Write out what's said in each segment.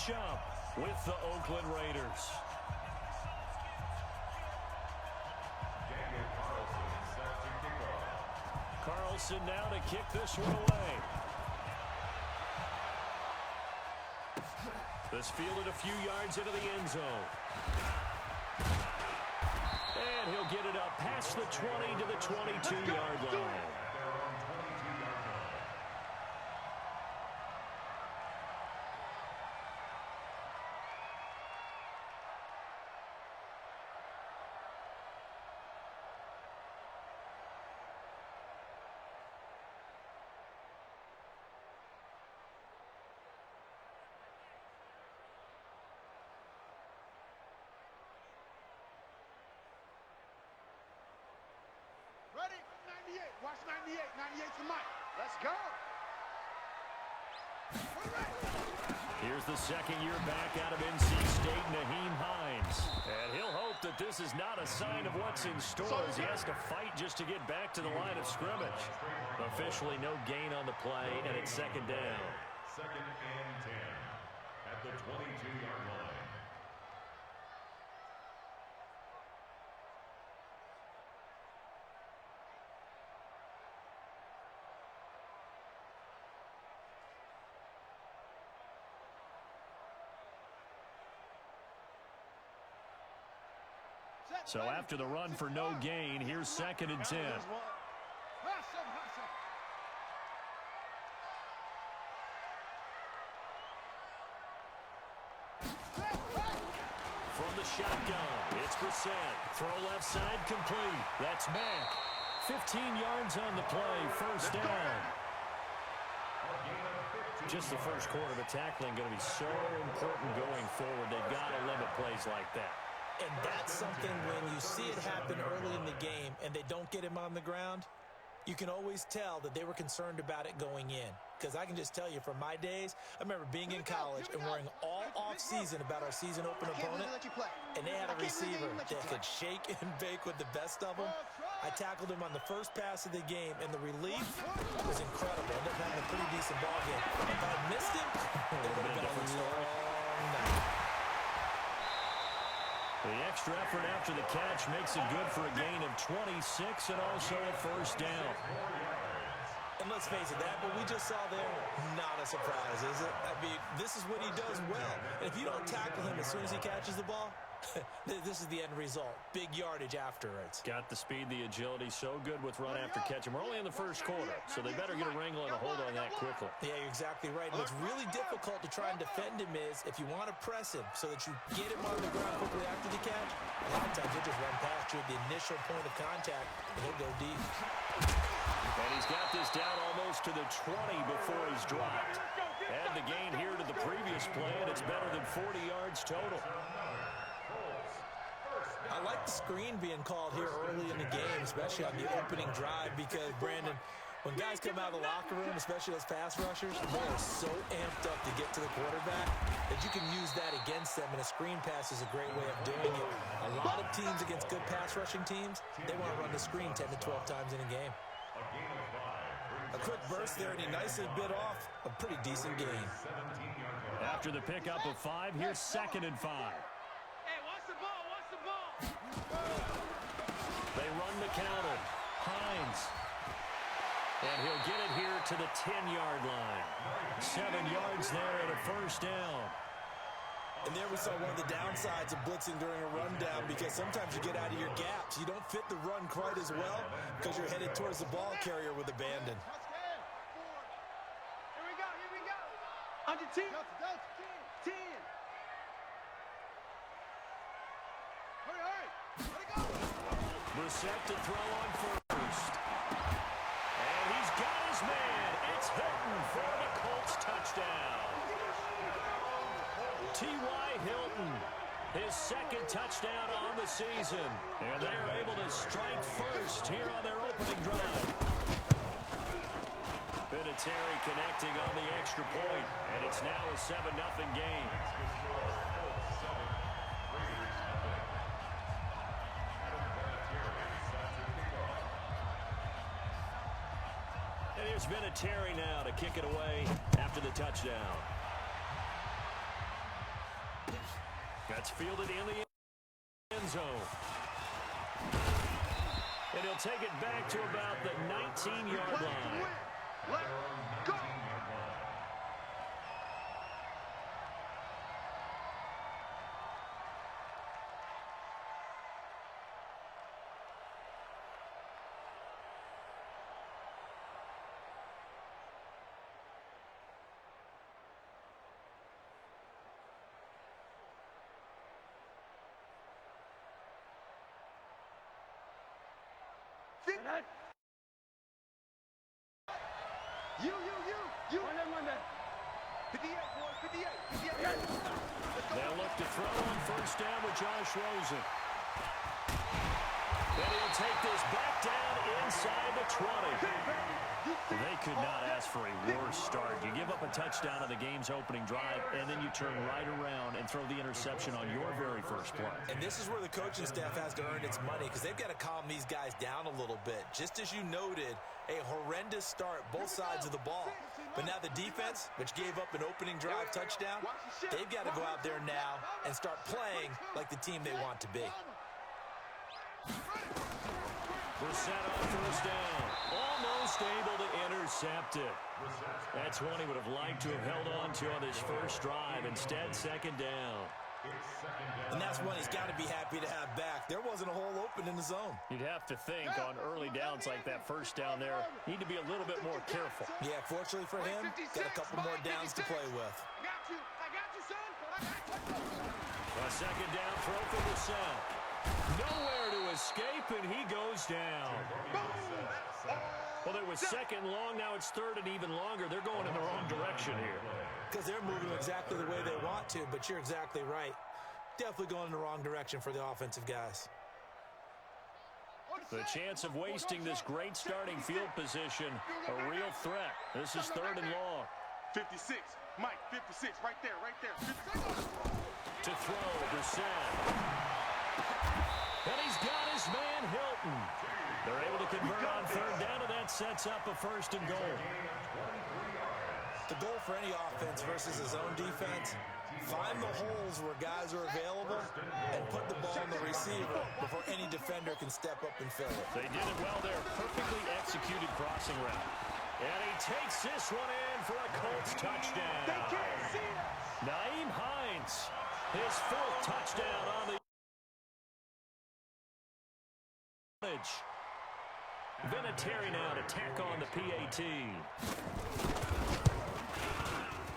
matchup with the Oakland Raiders. Carlson now to kick this one away. This fielded a few yards into the end zone. And he'll get it up past the 20 to the 22-yard line. Ready? 98. Watch 98. 98's the mic. Let's go. We're ready. Here's the second year back out of NC State, Nyheim Hines. And he'll hope that this is not a sign of what's in store as he has to fight just to get back to the line of scrimmage. Officially no gain on the play, and it's second down. Second and 10 at the 22-yard line. So after the run for no gain, here's second and 10. From the shotgun, it's Brissett. Throw left side complete. That's Mack. 15 yards on the play, first down. Just the first quarter of the tackling going to be so important going forward. They've got to limit plays like that. And that's something when you see it happen early in the game and they don't get him on the ground, you can always tell that they were concerned about it going in. Because I can just tell you from my days, I remember being in college and worrying all off-season about our season-open opponent, and they had a receiver that could shake and bake with the best of them. I tackled him on the first pass of the game, and the relief was incredible. I ended up having a pretty decent ball game. If I had missed him, it would have been a long night. The extra effort after the catch makes it good for a gain of 26 and also a first down. And let's face it, that what we just saw there, not a surprise, is it? I mean, this is what he does well. And if you don't tackle him as soon as he catches the ball, this is the end result. Big yardage afterwards. Got the speed, the agility, so good with run after catch. And we're only in the first quarter, so they better get a wrangle and a hold on that quickly. Yeah, you're exactly right. And what's really difficult to try and defend him is if you want to press him so that you get him on the ground quickly after the catch, a lot of times he'll just run past you at the initial point of contact, and he'll go deep. And he's got this down almost to the 20 before he's dropped. Add the gain here to the previous play, and it's better than 40 yards total. I like the screen being called here early in the game, especially on the opening drive, because, Brandon, when guys come out of the locker room, especially as pass rushers, they are so amped up to get to the quarterback that you can use that against them, and a screen pass is a great way of doing it. A lot of teams against good pass rushing teams, they want to run the screen 10 to 12 times in a game. A quick burst there, and he nicely bit off a pretty decent gain. After the pickup of 5, here's second and 5. Hey, watch the ball, watch the ball. They run the counter. Hines. And he'll get it here to the 10-yard line. 7 yards there and a first down. And there we saw one of the downsides of blitzing during a rundown, because sometimes you get out of your gaps. You don't fit the run quite as well because you're headed towards the ball carrier with abandon. Here we go, here we go. Under 10. 10. Hurry. Let it go. Brissett to throw on first. And he's got his man. It's Hilton for the Colts touchdown. T.Y. Hilton, his second touchdown on the season. And they are able to strike first here on their opening drive. Vinatieri connecting on the extra point, and it's now a 7-0 game. And here's Vinatieri now to kick it away after the touchdown. That's fielded in the end zone. And he'll take it back to about the 19-yard line. Let's go. You. 58, boys, 58. They'll look to throw on first down with Josh Rosen. Then he'll take this back down inside the 20. They could not ask for a worse start. You give up a touchdown on the game's opening drive, and then you turn right around and throw the interception on your very first play. And this is where the coaching staff has to earn its money, because they've got to calm these guys down a little bit. Just as you noted, a horrendous start, both sides of the ball. But now the defense, which gave up an opening drive touchdown, they've got to go out there now and start playing like the team they want to be. Brissett on first down. Almost able to intercept it. That's one he would have liked to have held on to on his first drive. Instead, second down. And that's one he's got to be happy to have back. There wasn't a hole open in the zone. You'd have to think on early downs like that first down there, need to be a little bit more careful. Yeah, fortunately for him, got a couple more downs to play with. I got you, son. A second down throw for Brissett. Nowhere to escape, and he goes down. Well, there was second long. Now it's third and even longer. They're going in the wrong direction here. Because they're moving exactly the way they want to, but you're exactly right. Definitely going in the wrong direction for the offensive guys. The chance of wasting this great starting field position, a real threat. This is third and long. 56. Mike, 56. Right there. 56. To throw, Brissett. And he's got his man, Hilton. They're able to convert on third down, and that sets up a first and goal. The goal for any offense versus his own defense, find the holes where guys are available and put the ball in the receiver before any defender can step up and fill it. They did it well there. Perfectly executed crossing route. And he takes this one in for a Colts touchdown. They can't see us. Nyheim Hines, his fourth touchdown on the Vinatieri now to tack on the PAT.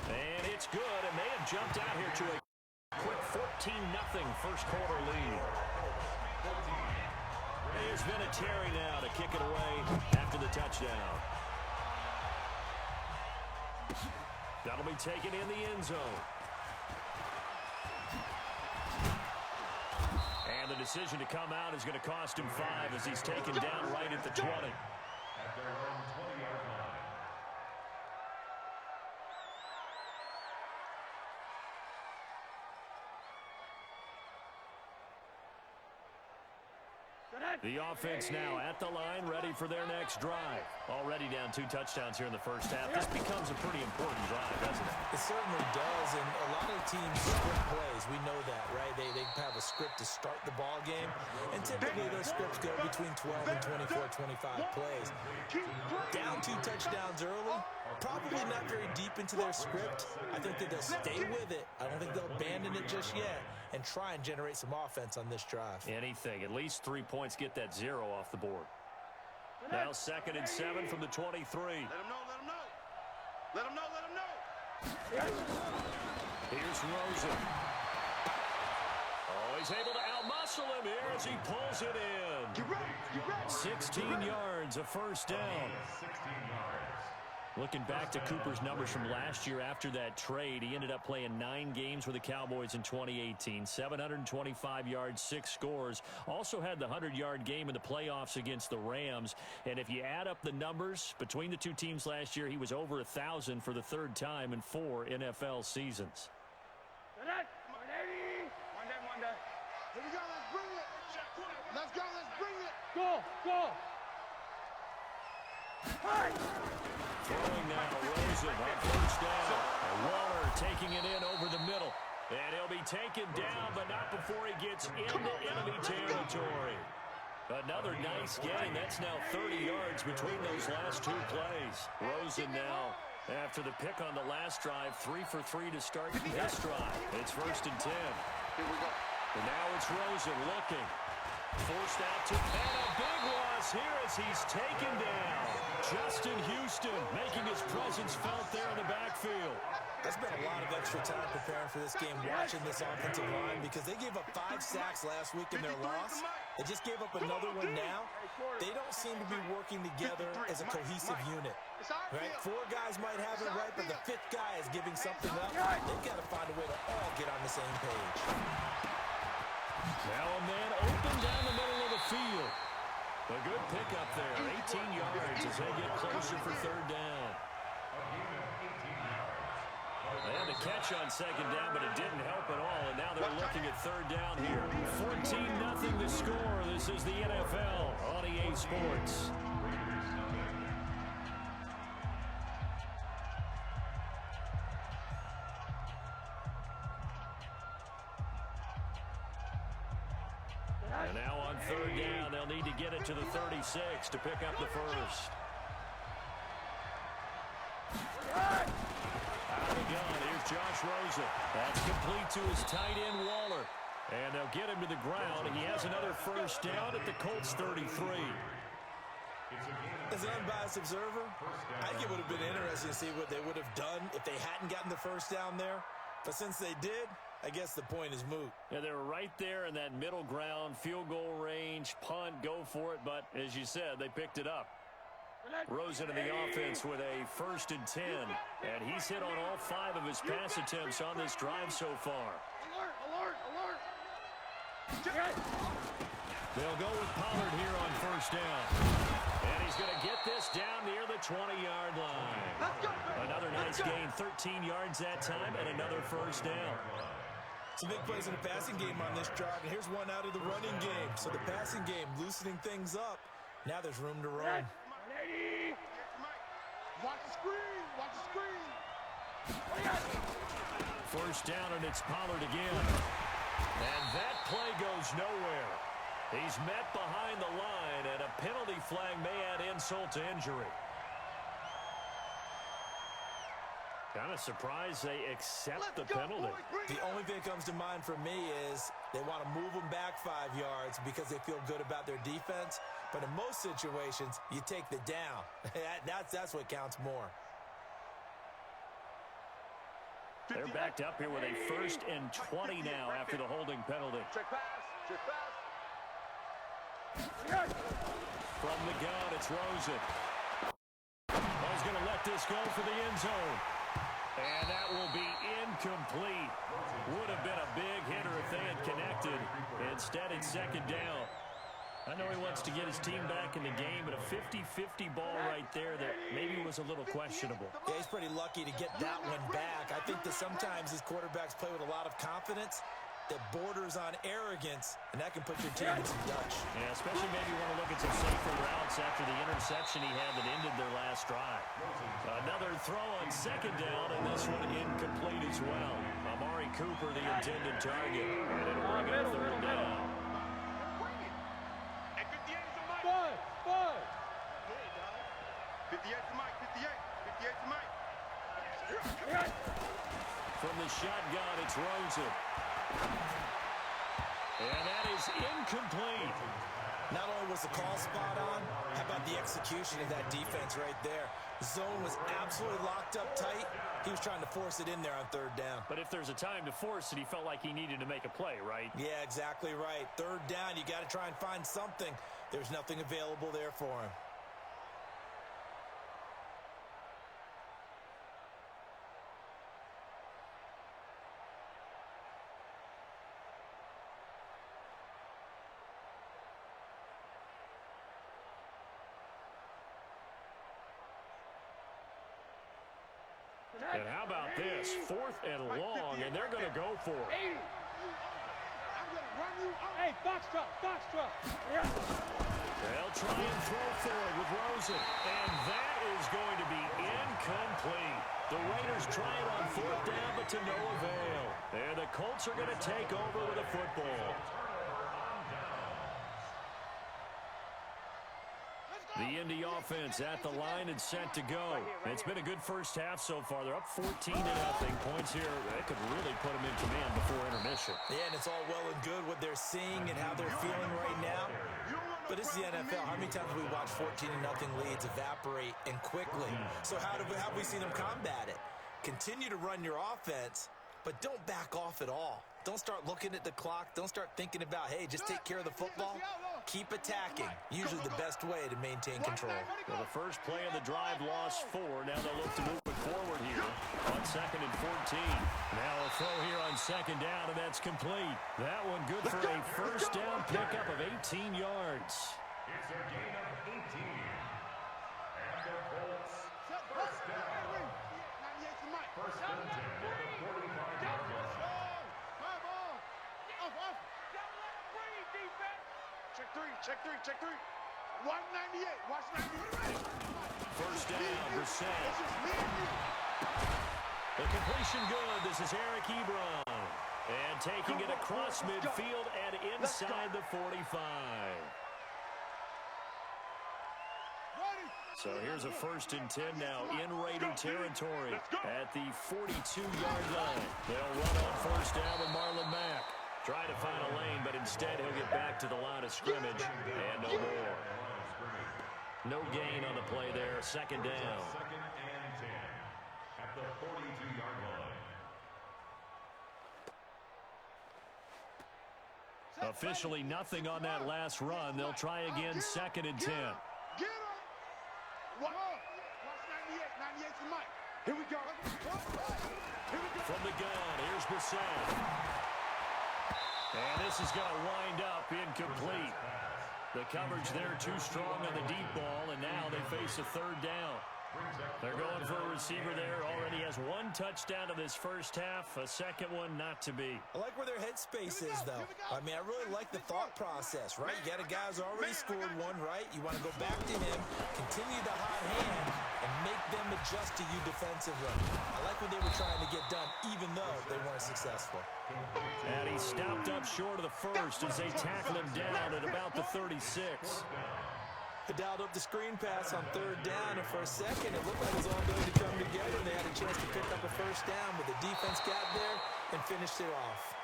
And it's good, and they have jumped out here to a quick 14-0 first quarter lead. Here's Vinatieri now to kick it away after the touchdown. That'll be taken in the end zone. And the decision to come out is going to cost him 5 as he's taken down right at the 20. At their own 20-yard line. The offense now at the line, ready for their next drive. Already down 2 touchdowns here in the first half. This becomes a pretty important drive, doesn't it? It certainly does, and a lot of teams script plays. We know that, right? They have a script to start the ball game, and typically those scripts go between 12 and 24, 25 plays. Down 2 touchdowns early, probably not very deep into their script. I think that they'll stay with it. I don't think they'll abandon it just yet and try and generate some offense on this drive. Anything. At least 3 points get that 0 off the board. Now 2nd and 7 from the 23. Let him know. Let him know. Here's Rosen. Oh, he's able to outmuscle him here as he pulls it in. You're right. 16 yards, a first down. 16 yards. Looking back to Cooper's numbers from last year after that trade, he ended up playing 9 games with the Cowboys in 2018. 725 yards, 6 scores. Also had the 100-yard game in the playoffs against the Rams. And if you add up the numbers between the 2 teams last year, he was over 1,000 for the 3rd time in 4 NFL seasons. Here we go. Let's bring it. Go. Throwing now, Rosen on first down. And Waller taking it in over the middle. And he'll be taken down, but not before he gets into enemy territory. Another nice gain. That's now 30 yards between those last two plays. Rosen now, after the pick on the last drive, 3 for 3 to start this drive. It's 1st and 10. Here we go. And now it's Rosen looking. Forced out to and a big loss here as he's taken down. Justin Houston making his presence felt there in the backfield. I spent a lot of extra time preparing for this game, watching this offensive line, because they gave up 5 sacks last week in their loss. They just gave up another one now. They don't seem to be working together as a cohesive unit. Right? 4 guys might have it right, but the 5th guy is giving something up. They've got to find a way to all get on the same page. Now a man open down the middle of the field. A good pickup there, 18 yards as they get closer for 3rd down. They had a catch on 2nd down, but it didn't help at all, and now they're looking at 3rd down here. 14-0 the score. This is the NFL on EA Sports. And now on 3rd down, they'll need to get it to the 36 to pick up the first. Out of the gun, here's Josh Rosen. That's complete to his tight end, Waller. And they'll get him to the ground. He has another first down at the Colts 33. As an unbiased observer, I think it would have been interesting to see what they would have done if they hadn't gotten the first down there. But since they did, I guess the point is moot. Yeah, they were right there in that middle ground, field goal range, punt, go for it. But as you said, they picked it up. Rosen in the offense with a 1st and 10. And he's hit on all 5 of his pass attempts on this drive so far. Alert. They'll go with Pollard here on 1st down. And he's going to get this down near the 20-yard line. Another nice gain, 13 yards that time, and another 1st down. Some big plays in the passing game on this drive, and here's one out of the running game. So the passing game loosening things up. Now there's room to run. Watch the screen. Watch the screen. 1st down, and it's Pollard again. And that play goes nowhere. He's met behind the line, and a penalty flag may add insult to injury. Kind of surprised they accept the penalty. The only thing that comes to mind for me is they want to move them back 5 yards because they feel good about their defense. But in most situations, you take the down. That's what counts more. They're backed up here with a 1st and 20 now after the holding penalty. Check pass. From the gun, it's Rosen. He's going to let this go for the end zone. And that will be incomplete. Would have been a big hitter if they had connected. Instead, it's 2nd down. I know he wants to get his team back in the game, but a 50-50 ball right there that maybe was a little questionable. Yeah, he's pretty lucky to get that one back. I think that sometimes these quarterbacks play with a lot of confidence that borders on arrogance, and that can put your team in some Dutch. Yeah, especially maybe want to look at some safer routes after the interception he had that ended their last drive. Another throw on 2nd down, and this one incomplete as well. Amari Cooper, the intended target. And it'll bring up 3rd down. Hey, 58 is the mic. 58 is the mic. 58 is the mic. From the shotgun, it's Rosen. And that is incomplete. Not only was the call spot on, how about the execution of that defense right there? The zone was absolutely locked up tight. He was trying to force it in there on 3rd down. But if there's a time to force it, he felt like he needed to make a play, right? Yeah, exactly right. 3rd down, you got to try and find something. There's nothing available there for him. And how about this? 4th and long, and they're going to go for it. I'm going to run you out. Hey, Foxtrot. They'll try and throw for it with Rosen. And that is going to be incomplete. The Raiders try it on fourth down, but to no avail. And the Colts are going to take over with a football. The Indy offense at the line and set to go. It's been a good first half so far. They're up 14-0. Points here, that could really put them in command before intermission. Yeah, and it's all well and good what they're seeing and how they're feeling right now. But it's the NFL. How many times have we watched 14-0 leads evaporate and quickly? So how have we seen them combat it? Continue to run your offense, but don't back off at all. Don't start looking at the clock. Don't start thinking about, hey, just take care of the football. Keep attacking. Usually the best way to maintain control. Well, the first play of the drive lost 4. Now they'll look to move it forward here on 2nd and 14. Now a throw here on 2nd down, and that's complete. That one good for a first down pickup of 18 yards. It's a gain of 18. And the Colts first down. First and 10 at the 45-yard line. Check three. 198. Watch 98. First down, Brissett. The completion good. This is Eric Ebron. And taking it across midfield and inside the 45. So here's a 1st and 10 now in Raider territory at the 42-yard line. They'll run on first down with Marlon Mack. Try to find a lane, but instead he'll get back to the line of scrimmage and no more. No gain on the play there. 2nd down. 2nd and 10 at the 42-yard line. Officially nothing on that last run. They'll try again 2nd and 10. Get him. Watch 98 to Mike. Here we go. From the gun, here's Brissett. And this is going to wind up incomplete. The coverage there too strong on the deep ball, and now they face a 3rd down. They're going for a receiver there. Already has 1 touchdown in this first half. A second one not to be. I like where their headspace is, though. I mean, I really like the thought process, right? You got a guy who's already scored 1, right? You want to go back to him, continue the hot hand, and make them adjust to you defensively. I like what they were trying to get done, even though they weren't successful. And he stopped up short of the first as they tackle him down at about the 36. They dialed up the screen pass on 3rd down, and for a second, it looked like it was all going to come together, and they had a chance to pick up a first down, but the defense got there and finished it off.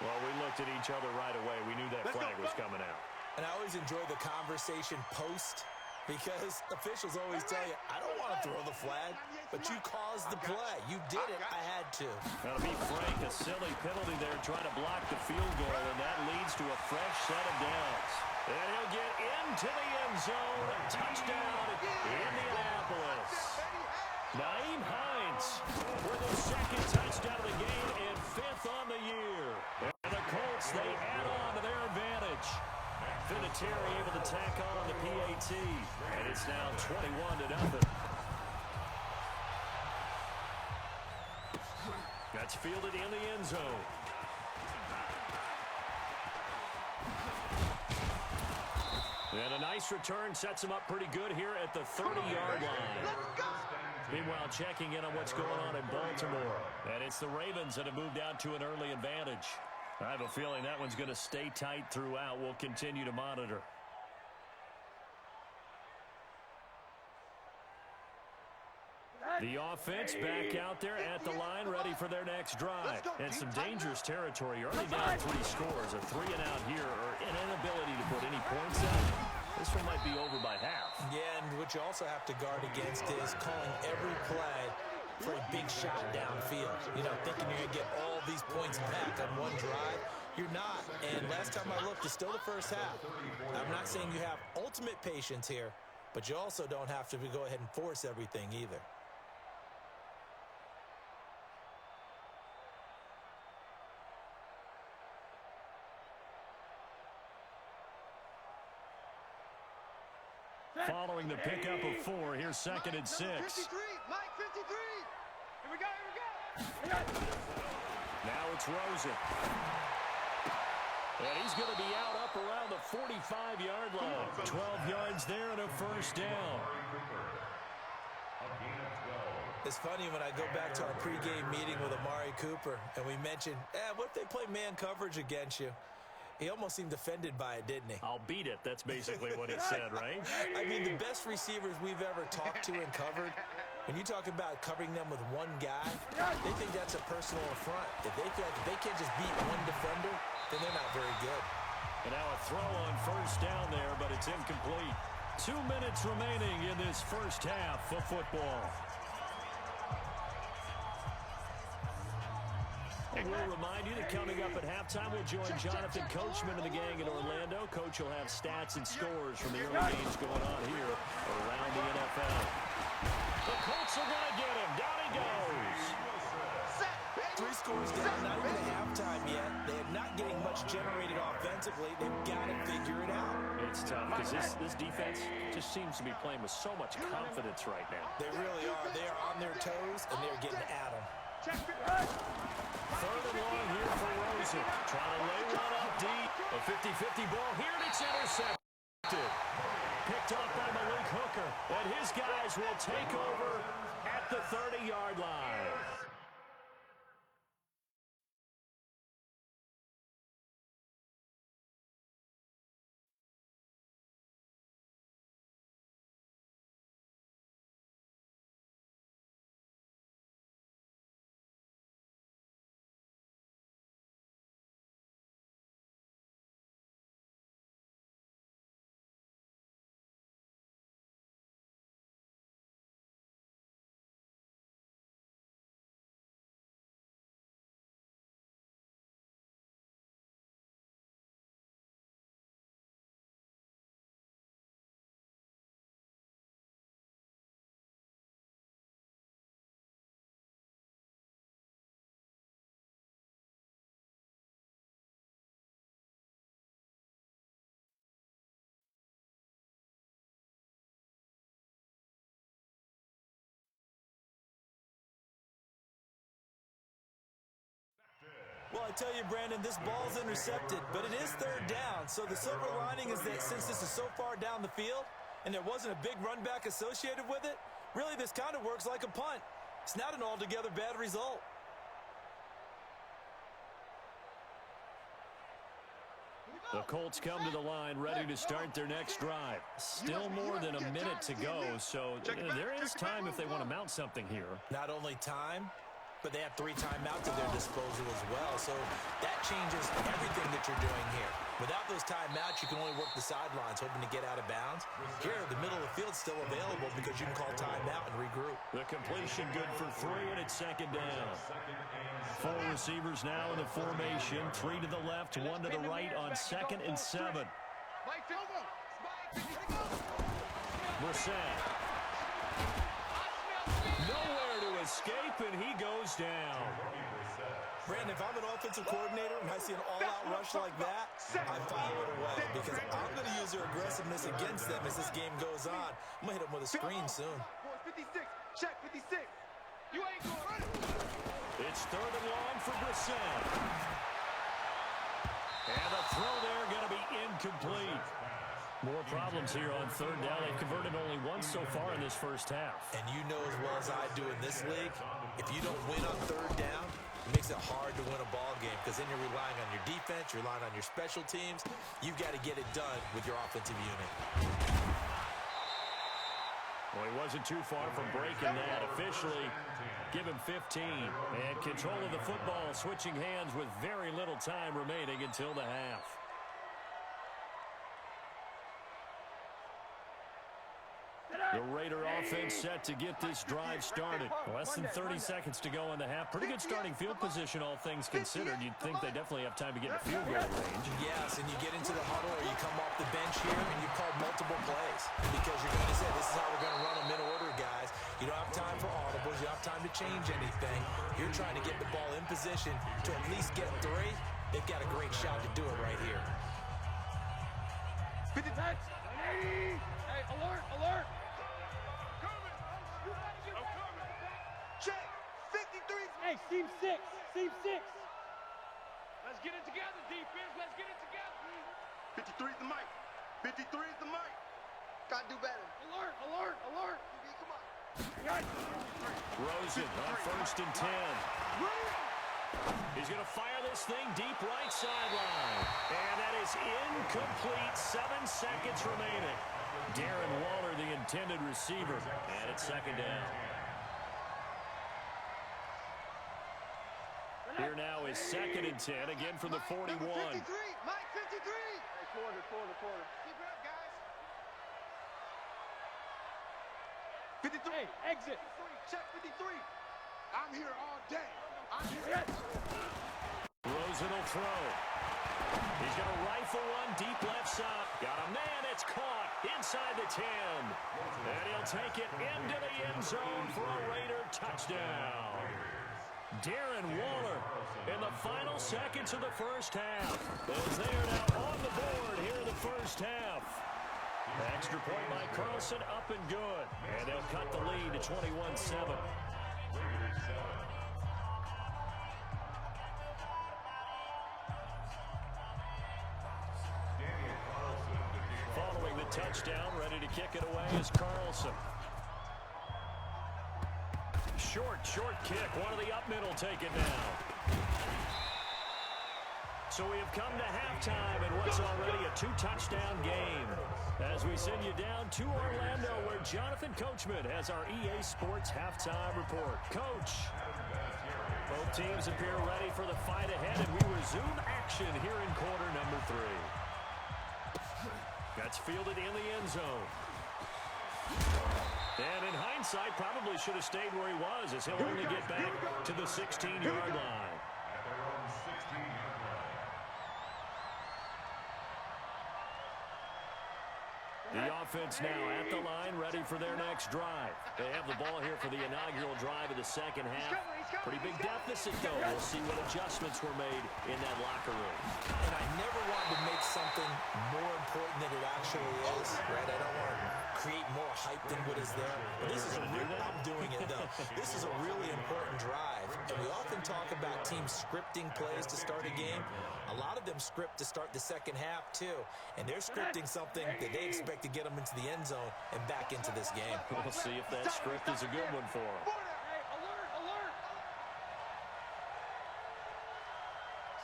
Well, we looked at each other right away. We knew that flag was coming out. And I always enjoy the conversation post, because officials always tell you, I don't want to throw the flag, but you caused the play. You did it. I had to. Now, to be frank, a silly penalty there trying to block the field goal, and that leads to a fresh set of downs. And he'll get into the end zone. A touchdown in Indianapolis. Nyheim Hines for the 2nd touchdown of the game and 5th on the year. And the Colts, they add on to their advantage. Vinatieri able to tack on the PAT. And it's now 21-0. That's fielded in the end zone. And a nice return sets him up pretty good here at the 30-yard line. Meanwhile, checking in on what's going on in Baltimore. And it's the Ravens that have moved out to an early advantage. I have a feeling that one's going to stay tight throughout. We'll continue to monitor. The offense back out there at the line, ready for their next drive. And some dangerous territory. You're already down 3 scores. A 3-and-out here, or an inability to put any points up. This one might be over by half. Yeah, and what you also have to guard against is calling every play for a big shot downfield. You know, thinking you're going to get all these points back on one drive. You're not. And last time I looked, it's still the first half. I'm not saying you have ultimate patience here, but you also don't have to go ahead and force everything either. Following the pickup of 4, here's 2nd and 6. Mike 53. Here we go. Now it's Rosen. And he's going to be out up around the 45-yard line. 12 yards there and a first down. It's funny when I go back to our pregame meeting with Amari Cooper and we mentioned, what if they play man coverage against you? He almost seemed offended by it, didn't he? I'll beat it. That's basically what he said, right? I mean, the best receivers we've ever talked to and covered, when you talk about covering them with one guy, they think that's a personal affront. If they feel like if they can't just beat one defender, then they're not very good. And now a throw on first down there, but it's incomplete. 2 minutes remaining in this first half of football. And we'll remind you that coming up at halftime, we'll join Jonathan Coachman and the gang in Orlando. Coach will have stats and scores from the early games going on here around the NFL. The Colts are going to get him. Down he goes. 3 scores down, not even at halftime yet. They're not getting much generated offensively. They've got to figure it out. It's tough because this defense just seems to be playing with so much confidence right now. They really are. They are on their toes, and they're getting at them. Third and long here for Rosen. Trying to lay one up deep. A 50-50 ball here, and it's intercepted. Picked off by Malik Hooker. And his guys will take over at the 30-yard line. Well, I tell you, Brandon, this ball's intercepted, but it is third down. So the silver lining is that since this is so far down the field and there wasn't a big run back associated with it, really this kind of works like a punt. It's not an altogether bad result. The Colts come to the line ready to start their next drive. Still more than a minute to go, so there is time if they want to mount something here. Not only time, but they have 3 timeouts at their disposal as well. So that changes everything that you're doing here. Without those timeouts, you can only work the sidelines, hoping to get out of bounds. Here, the middle of the field's still available because you can call timeout and regroup. The completion good for 3, and it's second down. 4 receivers now in the formation. 3 to the left, 1 to the right on 2nd and 7. Brissett. Nowhere to escape, and he goes down. Brandon, if I'm an offensive coordinator and I see an all-out rush like that, I file it away because I'm going to use their aggressiveness against them as this game goes on. I'm going to hit them with a screen soon. 56, check 56. You ain't going to run it. It's third and long for Brissett. And the throw there going to be incomplete. More problems here on third down. They've converted only once so far in this first half. And you know as well as I do in this league, if you don't win on third down, it makes it hard to win a ball game because then you're relying on your defense, you're relying on your special teams. You've got to get it done with your offensive unit. Well, he wasn't too far from breaking that. Officially, give him 15. And control of the football, switching hands with very little time remaining until the half. The Raider offense set to get this drive started. Less than 30 seconds to go in the half. Pretty good starting field position, all things considered. You'd think they definitely have time to get in a field goal range. Yes, and you get into the huddle or you come off the bench here and you call multiple plays because you're going to say, this is how we're going to run them in order, guys. You don't have time for audibles. You don't have time to change anything. You're trying to get the ball in position to at least get 3. They've got a great shot to do it right here. 50 touch. Hey, alert, alert. Check. 53. Hey, seam 6. Seam 6. Let's get it together, defense. Let's get it together. 53 is the mic. 53 is the mic. Gotta do better. Alert, alert, alert. Come on. Rosen on 1st and 10. He's going to fire this thing deep right sideline. And that is incomplete. 7 seconds remaining. Darren Waller, the intended receiver. And it's 2nd down. Here now is 2nd and 10, again from the 41. 53, Mike 53. Hey, quarter. Keep it up, guys. 53. Hey, exit. 53. Check 53. I'm here all day. I'm here. Rosen will throw. He's going to rifle one deep left side. Got a man. It's caught inside the 10. And he'll take it into the end zone for a Raider touchdown. Darren Waller in the final seconds of the first half. As they are now on the board here in the first half. Extra point by Carlson, up and good. And they'll cut the lead to 21-7. Following the touchdown, ready to kick it away is Carlson. Short kick. One of the up middle take it down. So we have come to halftime in what's already a 2-touchdown game. As we send you down to Orlando, where Jonathan Coachman has our EA Sports halftime report. Coach, both teams appear ready for the fight ahead, and we resume action here in quarter number 3. That's fielded in the end zone. And in hindsight, probably should have stayed where he was, as he'll only get back to the 16-yard line. The offense now at the line, ready for their next drive. They have the ball here for the inaugural drive of the second half. Pretty big deficit, though. We'll see what adjustments were made in that locker room. And I never wanted to make something more important than it actually is, right? I don't want to create more hype than what is there. But this is I'm doing it, though. This is a really important drive. And we often talk about teams scripting plays to start a game. A lot of them script to start the second half, too. And they're scripting something that they expect to get them into the end zone and back into this game. We'll see if that script is a good one for them. Hey, alert, alert.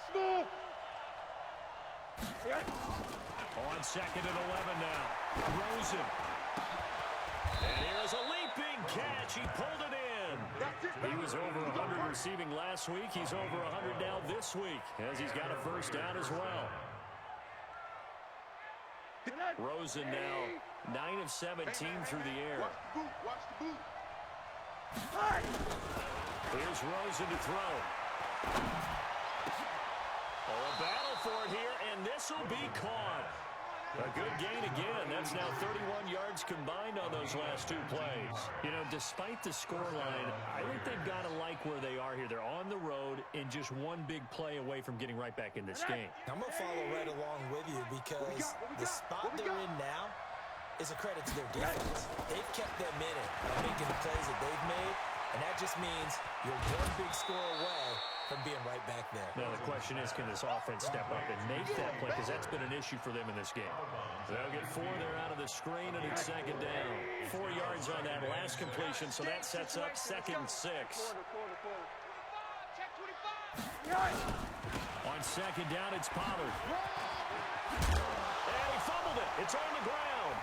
Smooth. On 2nd and 11 now. Rosen. And here's a leaping catch. He pulled it in. He was over 100 receiving last week. He's over 100 now this week, as he's got a first down as well. Rosen now 9 of 17 through the air. Watch the boot. Here's Rosen to throw. Oh, a battle for it here, and this will be caught. A good gain again. That's now 31 yards combined on those last 2 plays. You know, despite the scoreline, I think they've got to like where they are here. They're on the road and just one big play away from getting right back in this game. I'm going to follow right along with you because the spot they're in now is a credit to their defense. They've kept them in it by making the plays that they've made, and that just means you're one big score away from being right back there. Now, the question is, can this offense step up and make that play? Because that's been an issue for them in this game. They'll get 4 there out of the screen, and it's 2nd down. 4 yards on that last completion, so that sets up 2nd and 6. On 2nd down, it's Pollard. And he fumbled it. It's on the ground.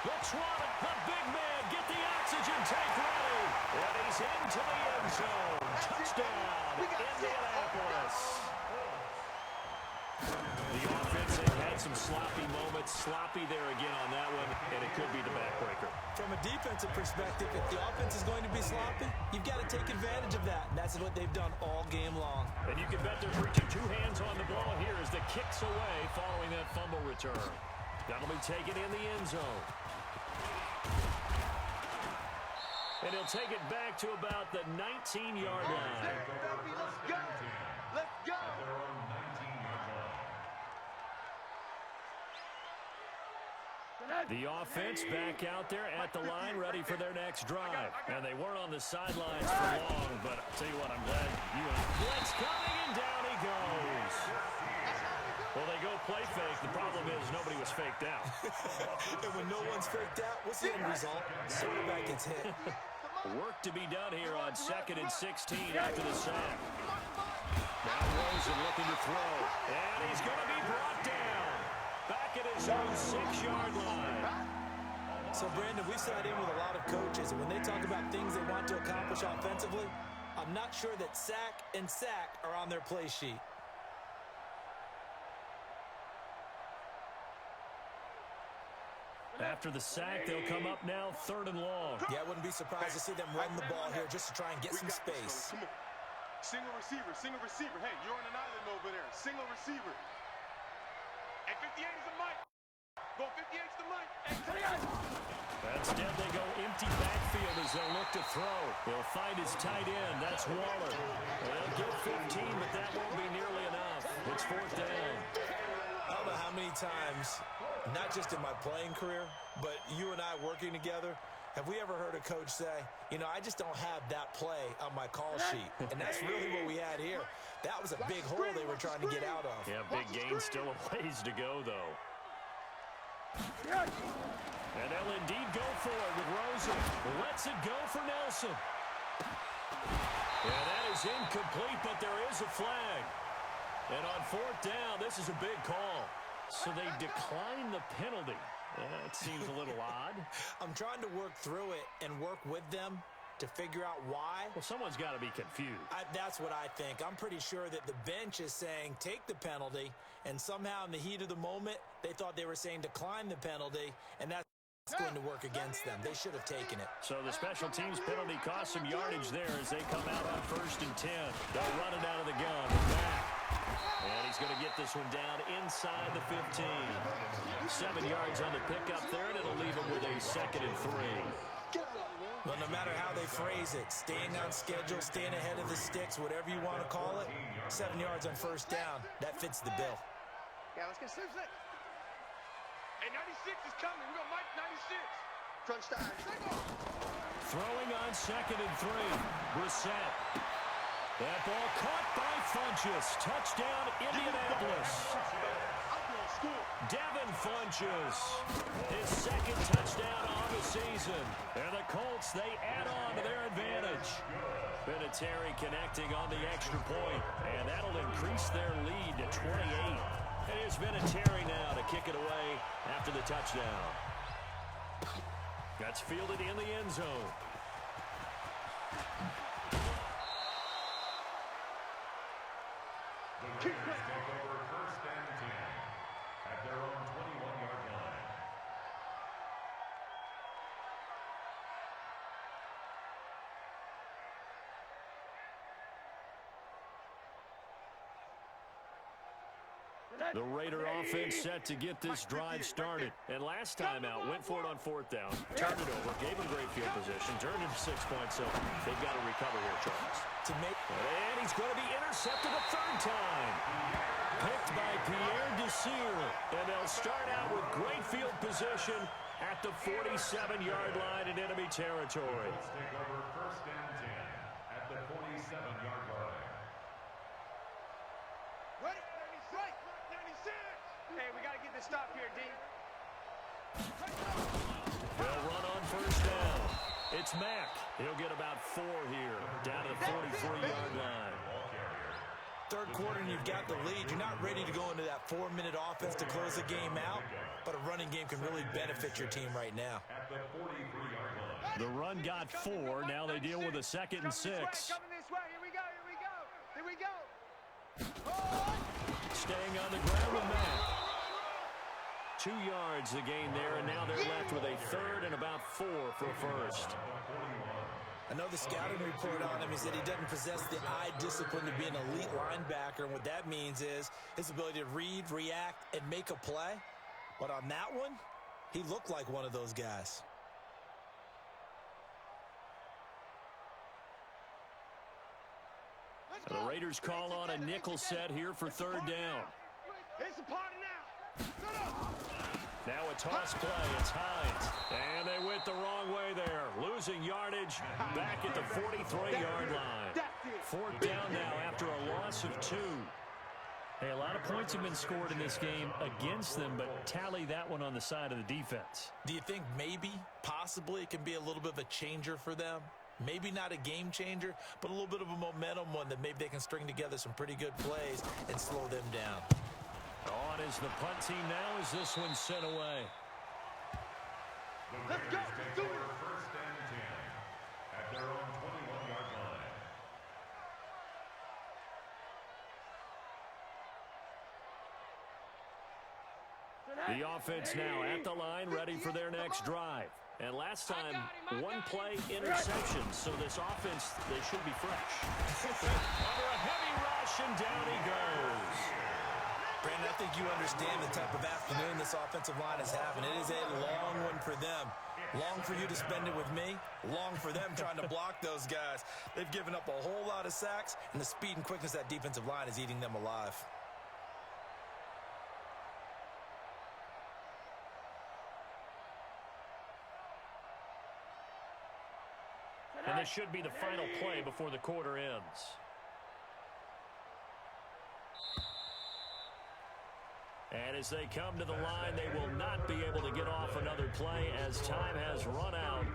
The Trot, the big man, get the oxygen tank ready. And he's into the end zone. Touchdown, Indianapolis. The offense had some sloppy moments. Sloppy there again on that one, and it could be the backbreaker. From a defensive perspective, if the offense is going to be sloppy, you've got to take advantage of that. And that's what they've done all game long. And you can bet they're reaching 2 hands on the ball here as the kick's away following that fumble return. That'll be taken in the end zone. And he'll take it back to about the 19-yard line. Let's go. Let's go. The offense back out there at the line, ready for their next drive. And they weren't on the sidelines for long, but I'll tell you what, I'm glad you and blitz coming, and down he goes. Well, they go play fake. The problem is nobody was faked out. And when no one's faked out, what's the end result? Quarterback gets hit. Work to be done here on 2nd and 16 after the sack. Now Rosen looking to throw. And he's going to be brought down. Back at his own 6-yard line. So, Brandon, we've sat in with a lot of coaches, and when they talk about things they want to accomplish offensively, I'm not sure that sack and sack are on their play sheet. After the sack, they'll come up now 3rd and long. Yeah, I wouldn't be surprised to see them run the ball here just to try and get some space. Come on. Single receiver. Hey, you're on an island over there. Single receiver. And 58 is the mic. Go 58 is the mic. Instead, they go empty backfield as they'll look to throw. They'll find his tight end. That's Waller. They'll get 15, but that won't be nearly enough. It's 4th down. I don't know how many times, not just in my playing career, but you and I working together, have we ever heard a coach say, you know, I just don't have that play on my call sheet. And that's really what we had here. That was a big hole they were trying to get out of. Yeah, big gain, still a ways to go, though. And they'll indeed go for it with Rosen. Lets it go for Nelson. And that is incomplete, but there is a flag. And on 4th down, this is a big call. So they decline the penalty. That seems a little odd. I'm trying to work through it and work with them to figure out why. Well, someone's got to be confused. That's what I think. I'm pretty sure that the bench is saying take the penalty, and somehow in the heat of the moment, they thought they were saying decline the penalty, and that's going to work against them. They should have taken it. So the special teams penalty cost some yardage there as they come out on 1st and 10. They'll run it out of the gun. Back. And he's going to get this one down inside the 15. 7 yards on the pickup there, and it'll leave him with a 2nd and 3. Well, no matter how they phrase it, staying on schedule, staying ahead of the sticks, whatever you want to call it, 7 yards on 1st down, that fits the bill. Yeah, let's get 6. Hey, 96 is coming. We're going to Mike 96. Crunch time. Throwing on 2nd and 3. Brissett. That ball caught by Funchess. Touchdown, Indianapolis. Devin Funchess. His 2nd touchdown on the season. And the Colts, they add on to their advantage. Vinatieri connecting on the extra point. And that'll increase their lead to 28. It is Vinatieri now to kick it away after the touchdown. That's fielded in the end zone. The Raiders take over 1st and 10 at their own 21-yard line. The Raider offense set to get this drive started. And last time out, went for it on 4th down, turned it over, gave him great field position, turned it 6 points. So they've got to recover here, Charles. And he's going to be intercepted a 3rd time. Picked by Pierre Desir. And they'll start out with great field position at the 47-yard line in enemy territory. Let's take over 1st and 10 at the 47-yard line. Right. 96. Hey, we got to get this stop here, D. They'll run on 1st down. It's Mack. He'll get about 4 here, down to the 43-yard line. 3rd quarter and you've got the lead. You're not ready to go into that 4-minute offense to close the game out, but a running game can really benefit your team right now. At the 43-yard line. The run got 4. Now they deal with a 2nd and 6. Coming this way. Here we go. Staying on the ground with Mack. 2 yards the gain there, and now they're left with a 3rd and about 4 for a 1st. I know the scouting report on him is that he doesn't possess the eye discipline to be an elite linebacker, and what that means is his ability to read, react, and make a play. But on that one, he looked like one of those guys. The Raiders call on a nickel set here for 3rd down. It's a party now. Now a toss play. It's Hines. And they went the wrong way there. Losing yardage back at the 43-yard line. Fourth down now after a loss of 2. Hey, a lot of points have been scored in this game against them, but tally that one on the side of the defense. Do you think maybe, possibly, it can be a little bit of a changer for them? Maybe not a game changer, but a little bit of a momentum one that maybe they can string together some pretty good plays and slow them down. On is the punt team now as this one's sent away. Let's go. Let's do it. First and 10 at their own 21-yard line. The offense now at the line, ready for their next drive. And last time, one play interception, so this offense, they should be fresh. Under a heavy rush, and down he goes. Brandon, I think you understand the type of afternoon this offensive line is having. It is a long one for them. Long for you to spend it with me. Long for them trying to block those guys. They've given up a whole lot of sacks, and the speed and quickness of that defensive line is eating them alive. And this should be the final play before the quarter ends. And as they come to the line, they will not be able to get off another play as time has run out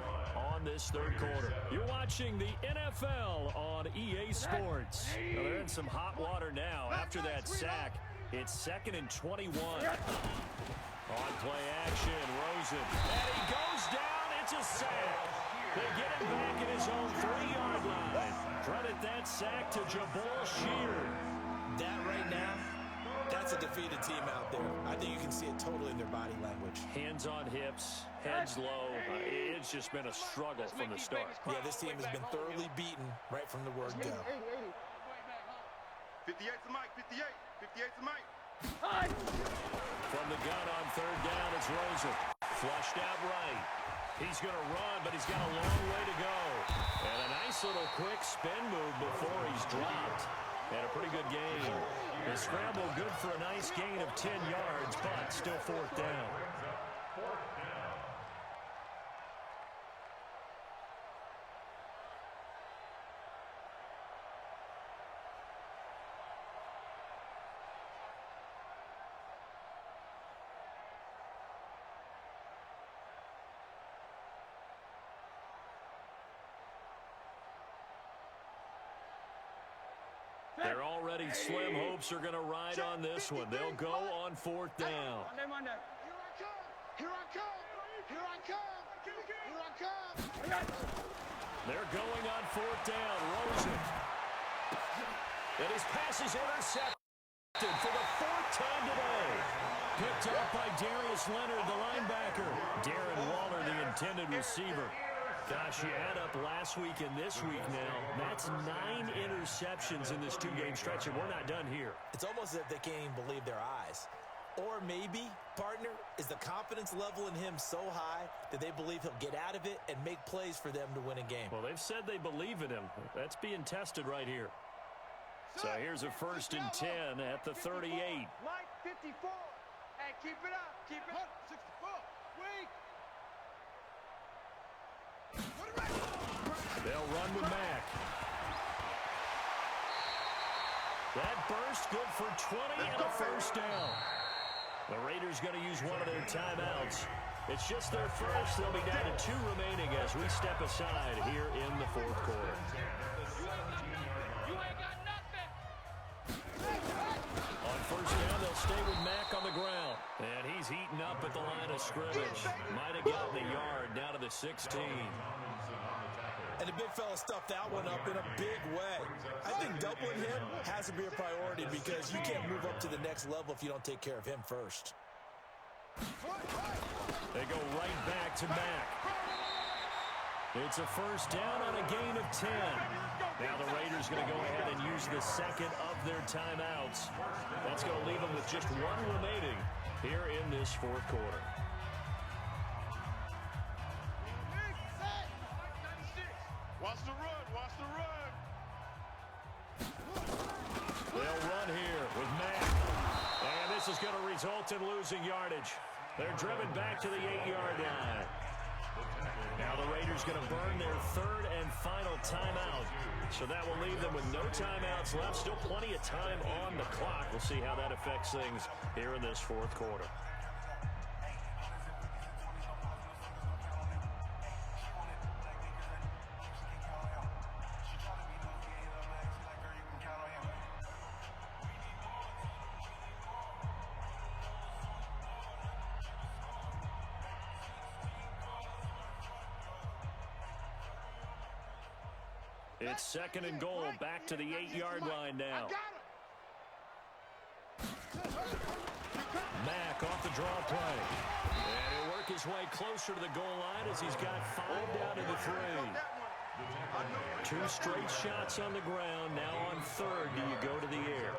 on this third quarter. You're watching the NFL on EA Sports. Now they're in some hot water now after that sack. It's 2nd and 21. On play action, Rosen. And he goes down. It's a sack. They get him back at his own 3-yard line. Credit that sack to Jabal Sheard. That right now, that's a defeated team out there. I think you can see it totally in their body language. Hands on hips, heads low. It's just been a struggle from the start. Yeah, this team has been thoroughly beaten right from the word go. 58's the mic, 58. 58's the mic. From the gun on third down, it's Rosen. Flushed out right. He's going to run, but he's got a long way to go. And a nice little quick spin move before he's dropped. And a pretty good gain. The scramble good for a nice gain of 10 yards, but still fourth down. They're already slim hopes are going to ride on this one. They'll go on fourth down. Here I come. Here I come. Here I come. Here I come. They're going on fourth down. Rosen. And his pass is intercepted for the 4th time today. Picked up by Darius Leonard, the linebacker. Darren Waller, the intended receiver. Gosh, you add up last week and this week now. That's 9 interceptions in this 2-game stretch, and we're not done here. It's almost as if they can't even believe their eyes. Or maybe, partner, is the confidence level in him so high that they believe he'll get out of it and make plays for them to win a game. Well, they've said they believe in him. That's being tested right here. So here's a 1st and 10 at the 38. Mike, 54. Hey, keep it up. Keep it up. 64. Wait. They'll run with Mack. That burst good for 20 and a first down. The Raiders going to use one of their timeouts. It's just their first. They'll be down to 2 remaining as we step aside here in the 4th quarter. You ain't got nothing. On first down, they'll stay with Mack on the ground. And he's heating up at the line of scrimmage. Might have gotten a yard down to the 16. And the big fella stuffed that one up in a big way. I think doubling him has to be a priority because you can't move up to the next level if you don't take care of him first. They go right back to Mack. It's a first down on a gain of 10. Now the Raiders going to go ahead and use the 2nd of their timeouts. That's going to leave them with just 1 remaining here in this 4th quarter. Watch the run. Watch the run. They'll run here with Mack. And this is going to result in losing yardage. They're driven back to the 8-yard line. Now the Raiders going to burn their third and final timeout. So that will leave them with no timeouts left. Still plenty of time on the clock. We'll see how that affects things here in this fourth quarter. It's second and goal, back to the 8-yard line now. Mack off the draw play. And he'll work his way closer to the goal line as he's got 5 down to the 3. 2 straight shots on the ground. Now on third, do you go to the air?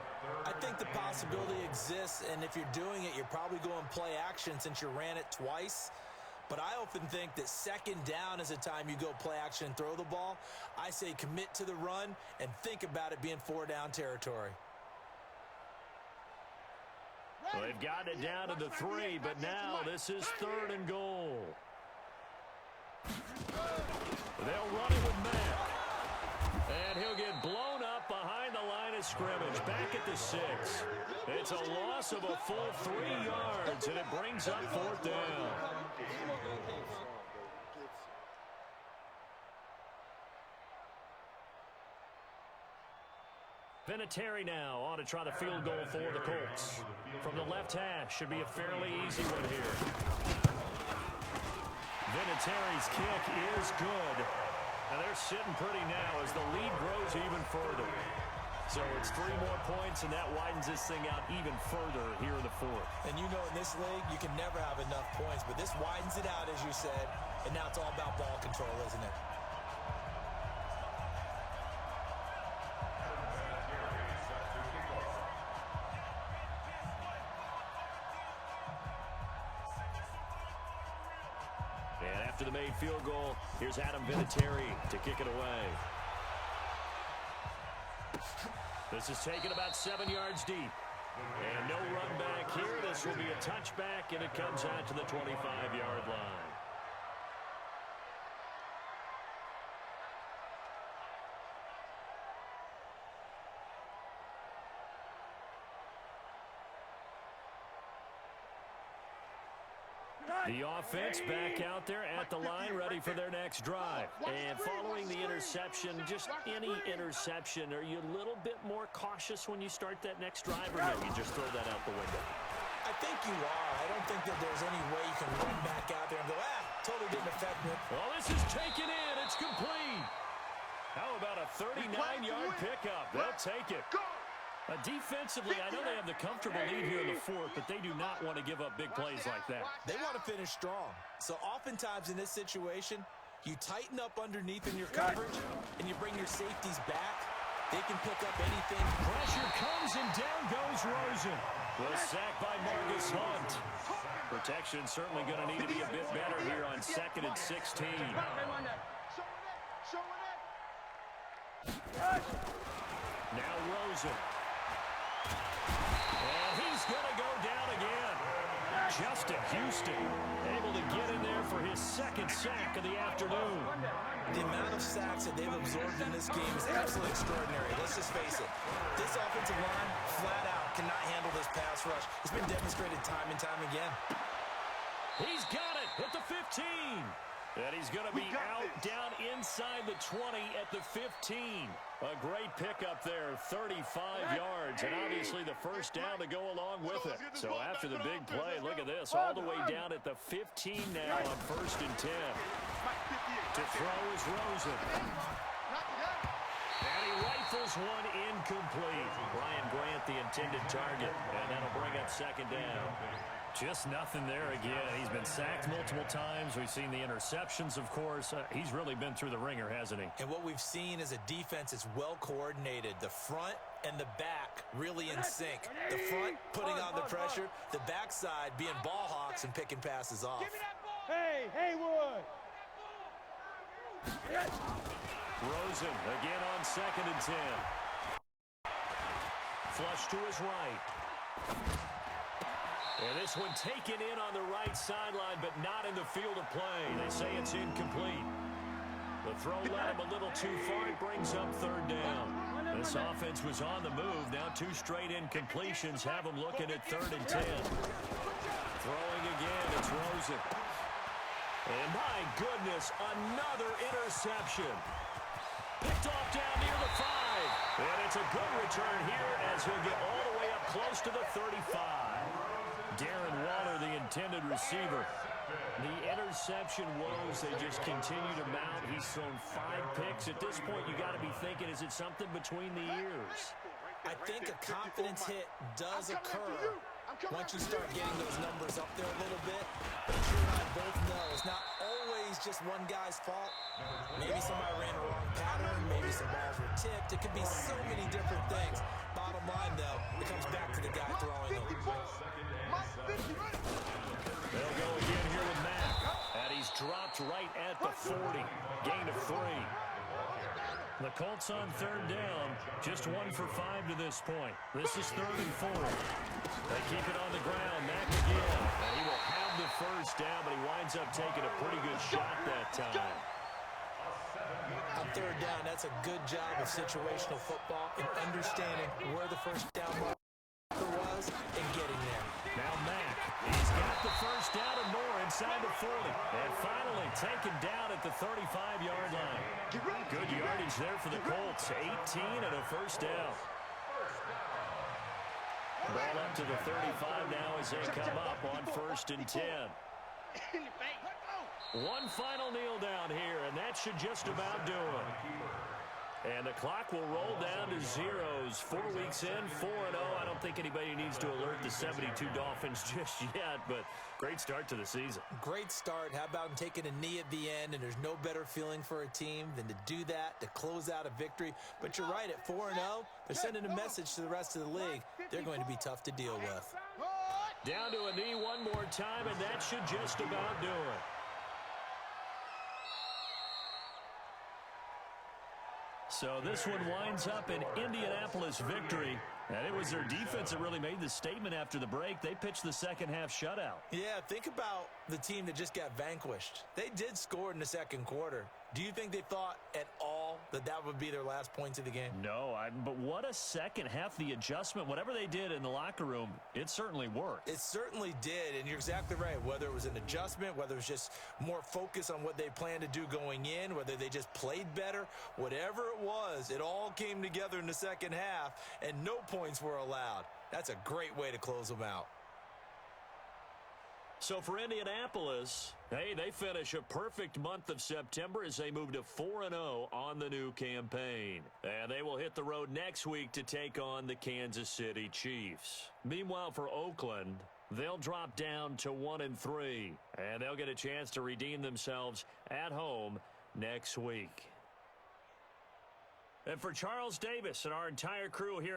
I think the possibility exists, and if you're doing it, you're probably going play action since you ran it twice. But I often think that second down is a time you go play action and throw the ball. I say commit to the run and think about it being 4-down territory. Well, they've gotten it down to the 3, but now this is third and goal. They'll run it with Mack. And he'll get blown up behind the line of scrimmage. Back at the 6. It's a loss of a full 3 yards, and it brings up 4th down. Vinatieri now on to try the field goal for the Colts. From the left hash, should be a fairly easy one here. Vinatieri's kick is good. And they're sitting pretty now as the lead grows even further. So it's 3 more points, and that widens this thing out even further here in the 4th. And you know in this league, you can never have enough points, but this widens it out, as you said, and now it's all about ball control, isn't it? And after the made field goal, here's Adam Vinatieri to kick it away. This is taken about 7 yards deep. And no run back here. This will be a touchback, and it comes out to the 25-yard line. The offense back out there at the line, ready for their next drive. And following the interception, just any interception, are you a little bit more cautious when you start that next drive, or maybe you just throw that out the window? I think you are. I don't think that there's any way you can run back out there and go, totally didn't affect me. Well, this is taken in. It's complete. How about a 39-yard pickup? They'll take it. Defensively, I know they have the comfortable lead here in the 4th, but they do not want to give up big plays like that. They want to finish strong. So oftentimes in this situation, you tighten up underneath in your coverage, and you bring your safeties back. They can pick up anything. Pressure comes, and down goes Rosen. The sack by Marcus Hunt. Protection certainly going to need to be a bit better here on 2nd and 16. Now Rosen. And he's going to go down again. Justin Houston able to get in there for his 2nd sack of the afternoon. The amount of sacks that they've absorbed in this game is absolutely extraordinary. Let's just face it. This offensive line, flat out, cannot handle this pass rush. It's been demonstrated time and time again. He's got it at the 15. And he's going to be out down inside the 20 at the 15. A great pickup there, 35 yards, and obviously the first down to go along with it. So after the big play, look at this, all the way down at the 15 now on 1st and 10. To throw is Rosen. And he rifles one incomplete. Brian Grant, the intended target, and that'll bring up 2nd down. Just nothing there again. He's been sacked multiple times. We've seen the interceptions, of course. He's really been through the ringer, hasn't he? And what we've seen is a defense that's well coordinated. The front and the back really in sync. The front putting on the pressure. The backside being ball hawks and picking passes off. Hey, Haywood! Rosen again on 2nd and 10. Flush to his right. And this one taken in on the right sideline, but not in the field of play. They say it's incomplete. The throw led him a little too far. It brings up third down. This offense was on the move. Now 2 straight incompletions have them looking at 3rd and 10. Throwing again, it's Rosen. And my goodness, another interception. Picked off down near the 5. And it's a good return here as he'll get all the way up close to the 35. Darren Waller, the intended receiver. The interception woes, they just continue to mount. He's thrown 5 picks. At this point, you got to be thinking, is it something between the ears? I think a confidence hit does occur once you start getting those numbers up there a little bit. But you and I both know it's not always just one guy's fault. Maybe somebody ran a wrong pattern. Maybe some balls were tipped. It could be so many different things. Bottom line, though, it comes back to the guy throwing them. They'll go again here with Mack. And he's dropped right at the 40. Gain of 3. The Colts on 3rd down. Just 1 for 5 to this point. This is 3rd and 4. They keep it on the ground. Mack again. And he will have the first down, but he winds up taking a pretty good shot that time. On 3rd down, that's a good job of situational football and understanding where the first down marker was and getting there. Now Mack, he's got the first down and more inside the 40. And finally taken down at the 35-yard line. Good yardage there for the Colts. 18 and a first down. Ball up to the 35 now as they come up on 1st and 10. One final kneel down here, and that should just about do it. And the clock will roll down to zeros. 4 weeks in, 4-0. I don't think anybody needs to alert the 72 Dolphins just yet, but great start to the season. Great start. How about him taking a knee at the end? And there's no better feeling for a team than to do that, to close out a victory. But you're right, at 4-0, they're sending a message to the rest of the league. They're going to be tough to deal with. Down to a knee one more time, and that should just about do it. So this one winds up an Indianapolis victory. And it was their defense that really made the statement after the break. They pitched the second half shutout. Yeah, think about the team that just got vanquished. They did score in the second quarter. Do you think they thought at all that that would be their last points of the game? No, but what a second half. The adjustment, whatever they did in the locker room, it certainly worked. It certainly did, and you're exactly right. Whether it was an adjustment, whether it was just more focus on what they planned to do going in, whether they just played better, whatever it was, it all came together in the second half, and no points were allowed. That's a great way to close them out. So for Indianapolis, hey, they finish a perfect month of September as they move to 4-0 on the new campaign. And they will hit the road next week to take on the Kansas City Chiefs. Meanwhile, for Oakland, they'll drop down to 1-3, and they'll get a chance to redeem themselves at home next week. And for Charles Davis and our entire crew here